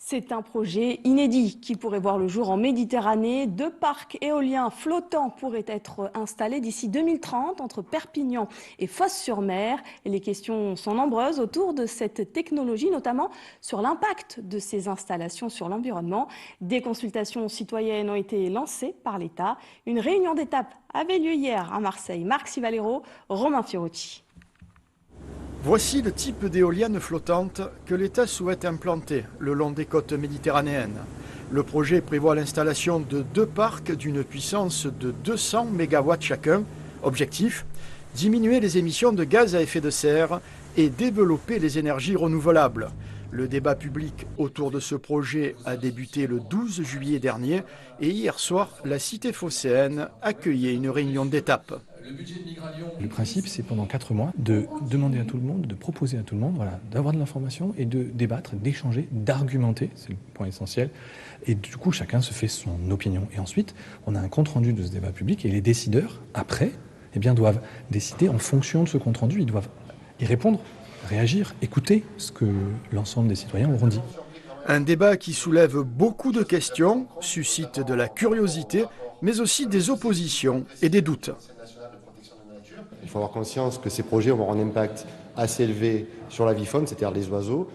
C'est un projet inédit qui pourrait voir le jour en Méditerranée. 2 parcs éoliens flottants pourraient être installés d'ici 2030 entre Perpignan et Fos-sur-Mer. Et les questions sont nombreuses autour de cette technologie, notamment sur l'impact de ces installations sur l'environnement. Des consultations citoyennes ont été lancées par l'État. Une réunion d'étape avait lieu hier à Marseille. Marc Civalero, Romain Fiorucci. Voici le type d'éolienne flottante que l'État souhaite implanter le long des côtes méditerranéennes. Le projet prévoit l'installation de 2 parcs d'une puissance de 200 MW chacun. Objectif, diminuer les émissions de gaz à effet de serre et développer les énergies renouvelables. Le débat public autour de ce projet a débuté le 12 juillet dernier et hier soir, la cité phocéenne accueillait une réunion d'étape. Le principe, c'est pendant 4 mois de demander à tout le monde, de proposer à tout le monde, d'avoir de l'information et de débattre, d'échanger, d'argumenter, c'est le point essentiel. Et du coup, chacun se fait son opinion. Et ensuite, on a un compte-rendu de ce débat public et les décideurs, après, doivent décider en fonction de ce compte-rendu. Ils doivent y répondre, réagir, écouter ce que l'ensemble des citoyens auront dit. Un débat qui soulève beaucoup de questions, suscite de la curiosité, mais aussi des oppositions et des doutes. Il faut avoir conscience que ces projets vont avoir un impact assez élevé sur la vie faune, c'est-à-dire les oiseaux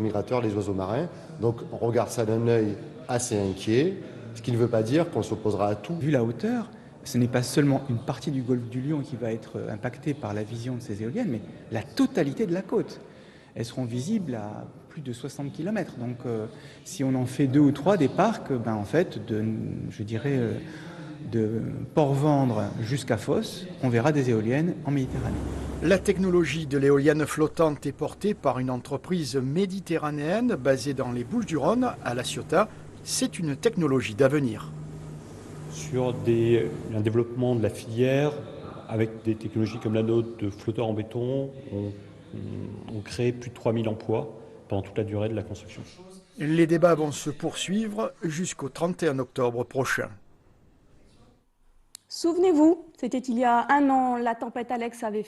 migrateurs, les oiseaux marins. Donc on regarde ça d'un œil assez inquiet, ce qui ne veut pas dire qu'on s'opposera à tout. Vu la hauteur, ce n'est pas seulement une partie du golfe du Lion qui va être impactée par la vision de ces éoliennes, mais la totalité de la côte. Elles seront visibles à plus de 60 km. Donc si on en fait 2 ou 3 des parcs, de Port-Vendre jusqu'à Fos, on verra des éoliennes en Méditerranée. La technologie de l'éolienne flottante est portée par une entreprise méditerranéenne basée dans les Bouches-du-Rhône, à La Ciotat. C'est une technologie d'avenir. Sur un développement de la filière, avec des technologies comme la nôtre de flotteurs en béton, on crée plus de 3000 emplois pendant toute la durée de la construction. Les débats vont se poursuivre jusqu'au 31 octobre prochain. Souvenez-vous, c'était il y a 1 an, la tempête Alex avait